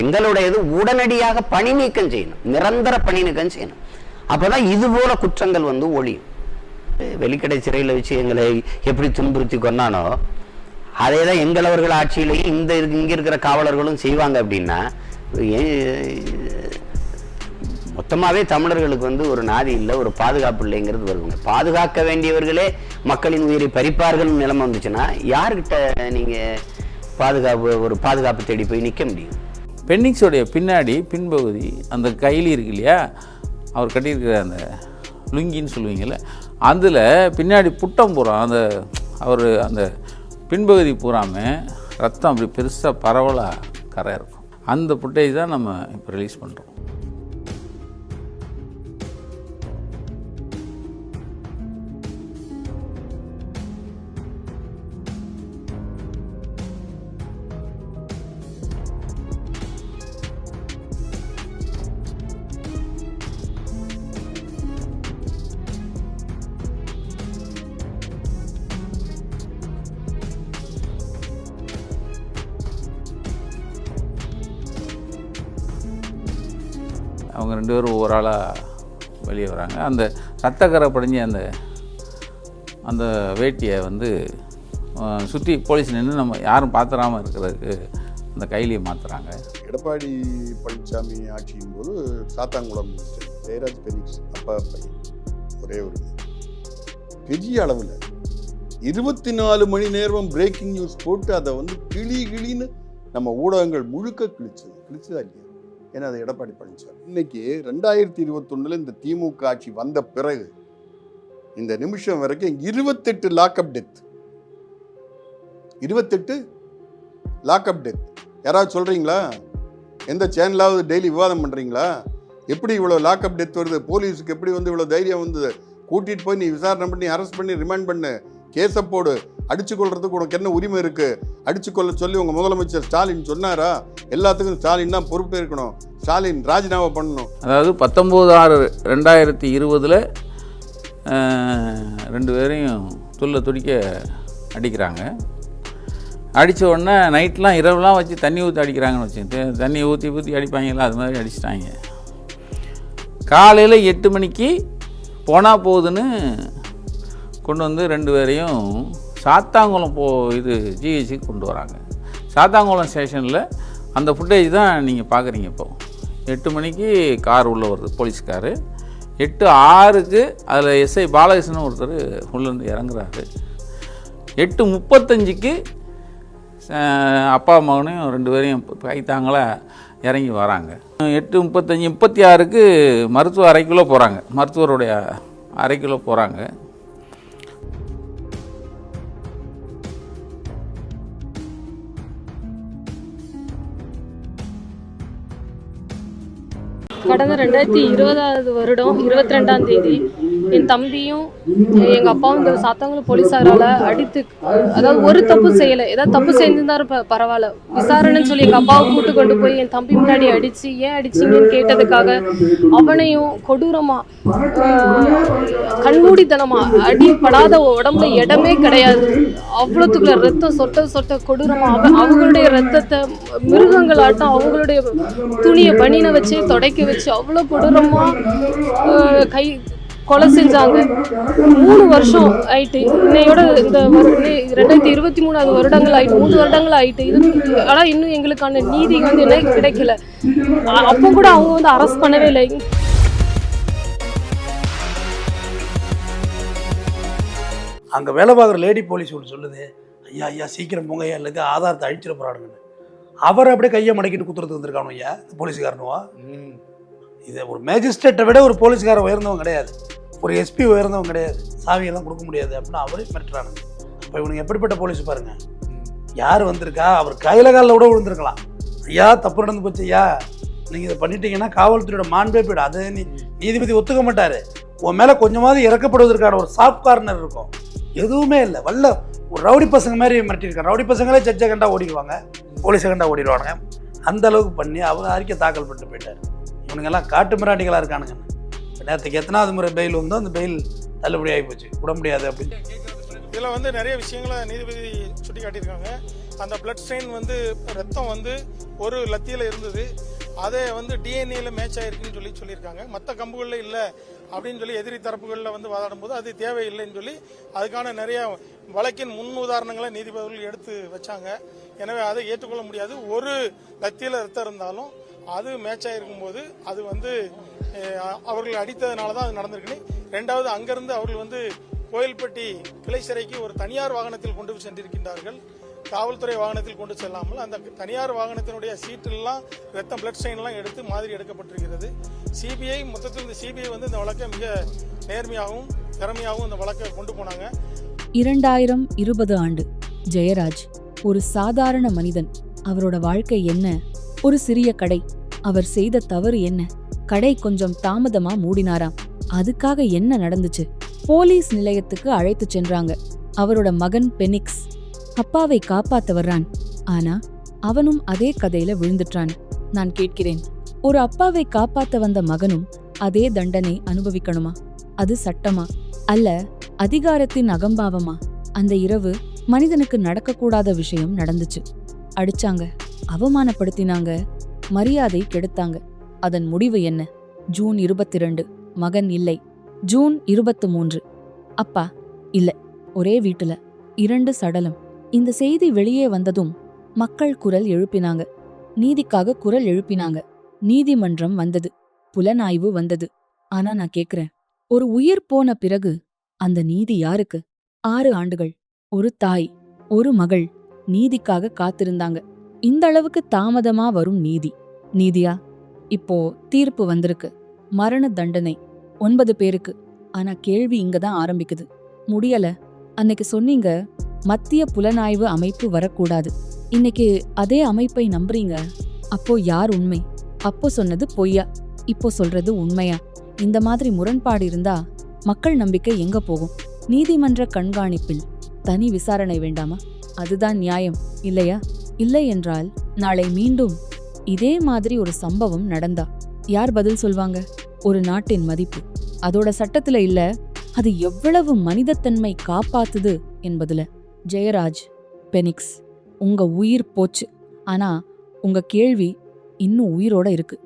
எங்களுடையது உடனடியாக பணி நீக்கம் செய்யணும், நிரந்தர பணி நீக்கம் செய்யணும். அப்பதான் இது போல குற்றங்கள் ஒழியும். வெளிக்கடை சிறையில் வச்சு எங்களை எப்படி துன்புறுத்தி கொண்டானோ அதே தான் எங்களவர்கள் ஆட்சியிலேயே இங்க இருக்கிற காவலர்களும் செய்வாங்க. அப்படின்னா மொத்தமாவே தமிழர்களுக்கு ஒரு நாதி இல்லை, ஒரு பாதுகாப்பு இல்லைங்கிறது வருவாங்க. பாதுகாக்க வேண்டியவர்களே மக்களின் உயிரை பறிப்பார்கள் நிலைமை வந்துச்சுன்னா யாருக்கிட்ட நீங்க பாதுகாப்பு தேடி போய் நிற்க முடியும்? பென்னிக்ஸோடைய பின்பகுதி அந்த கைலி இருக்கு இல்லையா, அவர் கட்டியிருக்கிற அந்த லுங்கின்னு சொல்லுவீங்கள்ல, அதில் பின்னாடி புட்டம் பூரா அந்த பின்பகுதி பூராமல் ரத்தம் அப்படி பெருசாக பரவலாக கரை இருக்கும். அந்த ஃபுட்டேஜ் தான் நம்ம இப்போ ரிலீஸ் பண்ணுறோம். அவங்க 2 பேரும் ஒவ்வொரு ஆளாக வெளியே வராங்க. அந்த ரத்தக்கரை படிஞ்ச அந்த வேட்டியை சுற்றி போலீஸ் நின்று நம்ம யாரும் பார்த்துடாமல் இருக்கிறதுக்கு அந்த கைலியை மாற்றுறாங்க. எடப்பாடி பழனிசாமி ஆட்சியின் போது சாத்தாங்குளம் ஜெயராஜ் பெனிக்ஸ் அப்பா பையன் ஒரே ஒரு பெரிய அளவில் 24 மணி நேரம் பிரேக்கிங் நியூஸ் போட்டு அதை கிளின்னு நம்ம ஊடகங்கள் முழுக்க கிழிச்சதா இல்லையா? ஏன்னா அது எடப்பாடி பழனிசாமி. இன்னைக்கு 2021 இந்த திமுக ஆட்சி வந்த பிறகு இந்த நிமிஷம் வரைக்கும் 28 லாக்அப் டெத். 28 lockup death. யாராவது சொல்றீங்களா? எந்த சேனலாவது டெய்லி விவாதம் பண்றீங்களா? எப்படி இவ்வளவு லாக்அப் டெத் வருது? போலீஸுக்கு எப்படி இவ்வளவு தைரியம் வந்தது? கூட்டிட்டு போய் நீ விசாரணை பண்ணி அரெஸ்ட் பண்ணி ரிமாண்ட் பண்ணு, கேஸை போடு, அடிச்சு கொள்றதுக்கு உனக்கு என்ன உரிமை இருக்கு? அடிச்சு கொள்ள சொல்லி உங்க முதலமைச்சர் ஸ்டாலின் சொன்னாரா? எல்லாத்துக்கும் ஸ்டாலின் தான் பொறுப்பே இருக்கணும், ஸ்டாலின் ராஜினாமா பண்ணணும். அதாவது 19/6/2020 2 பேரையும் துடிக்க அடிக்கிறாங்க. அடித்த உடனே நைட்லாம் இரவுலாம் வச்சு தண்ணி ஊற்றி அடிக்கிறாங்கன்னு வச்சு, தண்ணி ஊற்றி அடிப்பாங்களா, அது மாதிரி அடிச்சிட்டாங்க. காலையில் 8 மணிக்கு போனால் போகுதுன்னு கொண்டு 2 பேரையும் சாத்தாங்குளம் ஜிஹெச்சுக்கு கொண்டு வராங்க. சாத்தாங்குளம் ஸ்டேஷனில் அந்த ஃபுட்டேஜ் தான் நீங்கள் பார்க்குறீங்க. இப்போ 8 மணிக்கு கார் உள்ளே வருது, போலீஸ் காரு. 8:06 அதில் எஸ்ஐ பாலகிருஷ்ணன் ஒருத்தர் உள்ளேருந்து இறங்குறாரு. 8:35 அப்பா மகனையும் 2 பேரையும் கைத்தாங்களா இறங்கி வராங்க. 8:35 மருத்துவ அறைக்குள்ளே போகிறாங்க, மருத்துவருடைய அறைக்குள்ளே போகிறாங்க. கடந்த 2020 வருடம் 22ஆம் தேதி என் தம்பியும் எங்கள் அப்பாவும் இந்த சாத்தாங்குளம் போலீஸாரால் அடித்து, அதாவது ஒரு தப்பு செய்யலை, ஏதாவது தப்பு செஞ்சிருந்தாரு பரவாயில்ல, விசாரணைன்னு சொல்லி எங்கள் அப்பாவை கூட்டு கொண்டு போய் என் தம்பி முன்னாடி அடித்து, ஏன் அடிச்சிங்கன்னு கேட்டதுக்காக அவனையும் கொடூரமாக கண்மூடித்தனமாக அடிப்படாத உடம்புல இடமே கிடையாது, அவ்வளோத்துக்குள்ள ரத்தம் சொட்ட கொடூரமாக அவங்களுடைய ரத்தத்தை மிருகங்களாட்டம் அவங்களுடைய துணியை பனினை வச்சு துடைக்க வச்சு அவ்வளோ கொடூரமாக கொலை செஞ்சாங்க. 3 வருஷம் ஆயிட்டு, இன்னையோட இந்த 2023 வருடங்கள் ஆயிட்டு, 3 வருடங்கள் ஆயிட்டு. ஆனால் இன்னும் எங்களுக்கான நீதி என்ன கிடைக்கல. அப்போ கூட அவங்க அரெஸ்ட் பண்ணவே இல்லை. அங்கே வேலை பார்க்குற லேடி போலீஸ் ஒன்று சொல்லுது, ஐயா சீக்கிரம் போங்க, ஐயா இல்லைக்கு ஆதாரத்தை அழிச்சிட போகிறானுங்கன்னு. அவர் அப்படியே கையை மடக்கிட்டு குத்துறது வந்திருக்கானோ ஐயா போலீஸ்காரனுவா? இதை ஒரு மேஜிஸ்ட்ரேட்டை விட ஒரு போலீஸ்காரன் உயர்ந்தவங்க கிடையாது, ஒரு எஸ்பி உயர்ந்தவங்க கிடையாது, சாவியெல்லாம் கொடுக்க முடியாது அப்படின்னு அவரே மிரட்டுறானுங்க. அப்போ இவனுக்கு எப்படிப்பட்ட போலீஸ் பாருங்க. யார் வந்திருக்கா? அவர் கையில் காலில் கூட விழுந்திருக்கலாம். ஐயா தப்பு நடந்து போச்சு ஐயா, நீங்கள் இதை பண்ணிட்டீங்கன்னா காவல்துறையோட மாண்பே போய்டும். அதை நீதிபதி ஒத்துக்க மாட்டார். உன் மேலே கொஞ்சமாவது இறக்கப்படுவதற்கான ஒரு சாஃப்ட் கார்னர் இருக்கும். எதுவுமே இல்லை, ஒரு ரவுடி பசங்க மாதிரி மிரட்டியிருக்காங்க. ரவுடி பசங்களே ஜட்ஜை கண்டா ஓடிடுவாங்க, போலீஸை கண்டா ஓடிடுவானுங்க. அந்த அளவுக்கு பண்ணி அவங்க அறிக்கை தாக்கல் பண்ணிட்டு போயிட்டார். இவனுங்கெல்லாம் காட்டு மிராட்டிகளாக இருக்கானுங்க. நேரத்துக்கு எத்தனாவது முறை பெயில் வந்தோ அந்த பெயில் தள்ளுபடி ஆகி போச்சு, விட முடியாது அப்படின்னு. இதில் நிறைய விஷயங்களை நீதிபதி சுட்டி காட்டியிருக்காங்க. அந்த பிளட் ஸ்ட்ரெயின் வந்து ரத்தம் வந்து ஒரு லத்தியில் இருந்தது. அதை வந்து டிஎன்ஏல மேட்ச் ஆயிருக்குன்னு சொல்லியிருக்காங்க. மற்ற கம்புகளில் இல்லை அப்படின்னு சொல்லி எதிரி தரப்புகளில் வந்து வாதாடும் போது அது தேவையில்லைன்னு சொல்லி அதுக்கான நிறைய வழக்கின் முன் உதாரணங்களை நீதிபதிகள் எடுத்து வச்சாங்க. எனவே அதை ஏற்றுக்கொள்ள முடியாது. ஒரு லத்தியில் ரத்தம் இருந்தாலும் அது மேட்ச் ஆகிருக்கும் போது அது வந்து அவர்கள் அடித்ததுனால தான் அது நடந்திருக்குன்னு. ரெண்டாவது, அங்கிருந்து அவர்கள் வந்து கோயில்பட்டி கிளை சிறைக்கு ஒரு தனியார் வாகனத்தில் கொண்டு சென்றிருக்கின்றார்கள். காவல்துறை வாகனத்தில் கொண்டு செல்லாமல் அந்த தனியார் வாகனத்தினுடைய சீட்டெல்லாம் ரத்தம் பிளட் ஸ்ட்ரெயின்லாம் எடுத்து மாதிரி எடுக்கப்பட்டிருக்கிறது. சிபிஐ மொத்தத்தில் இந்த சிபிஐ வந்து இந்த வழக்கை மிக நேர்மையாகவும் திறமையாகவும் இந்த வழக்கை கொண்டு போனாங்க. 2020 ஆண்டு ஜெயராஜ் ஒரு சாதாரண மனிதன். அவரோட வாழ்க்கை என்ன? ஒரு சிறிய கடை. அவர் செய்த தவறு என்ன? கடை கொஞ்சம் தாமதமா மூடினாராம். அதுக்காக என்ன நடந்துச்சு? போலீஸ் நிலையத்துக்கு அழைத்து சென்றாங்க. அவரோட மகன் பெனிக்ஸ் அப்பாவை காப்பாத்த வர்றான். ஆனா அவனும் அதே கதையில விழுந்துட்டான். நான் கேட்கிறேன், ஒரு அப்பாவை காப்பாத்த வந்த மகனும் அதே தண்டனை அனுபவிக்கணுமா? அது சட்டமா? அல்ல அதிகாரத்தின் அகம்பாவமா? அந்த இரவு மனிதனுக்கு நடக்கக்கூடாத விஷயம் நடந்துச்சு. அடிச்சாங்க, அவமானப்படுத்தினாங்க, மரியாதை கெடுத்தாங்க. அதன் முடிவு என்ன? ஜூன் 22 மகன் இல்லை. ஜூன் 23 அப்பா இல்ல. ஒரே வீட்டுல 2 சடலம். இந்த செய்தி வெளியே வந்ததும் மக்கள் குரல் எழுப்பினாங்க. நீதிக்காக குரல் எழுப்பினாங்க. நீதிமன்றம் வந்தது, புலனாய்வு வந்தது. ஆனா நான் கேக்குறேன், ஒரு உயிர் போன பிறகு அந்த நீதி யாருக்கு? 6 ஆண்டுகள் ஒரு தாய், ஒரு மகள் நீதிக்காக காத்திருந்தாங்க. இந்த அளவுக்கு தாமதமா வரும் நீதி நீதியா? இப்போ தீர்ப்பு வந்திருக்கு. மரண தண்டனை 9 பேருக்கு. ஆனா கேள்வி இங்கதான் ஆரம்பிக்குது. முடியல. அன்னைக்கு சொன்னீங்க மத்திய புலனாய்வு அமைப்பு வரக்கூடாது. இன்னைக்கு அதே அமைப்பை நம்புறீங்க. அப்போ யார் உண்மை? அப்போ சொன்னது பொய்யா, இப்போ சொல்றது உண்மையா? இந்த மாதிரி முரண்பாடு இருந்தா மக்கள் நம்பிக்கை எங்க போகும்? நீதிமன்ற கண்காணிப்பில் தனி விசாரணை வேண்டாமா? அதுதான் நியாயம் இல்லையா? இல்லை என்றால் நாளை மீண்டும் இதே மாதிரி ஒரு சம்பவம் நடந்தா யார் பதில் சொல்வாங்க? ஒரு நாட்டின் மதிப்பு அதோட சட்டத்துல இல்ல, அது எவ்வளவு மனிதத்தன்மை காப்பாத்துது என்பதுல. ஜெயராஜ், பெனிக்ஸ், உங்க உயிர் போச்சு. ஆனா உங்க கேள்வி இன்னும் உயிரோட இருக்கு.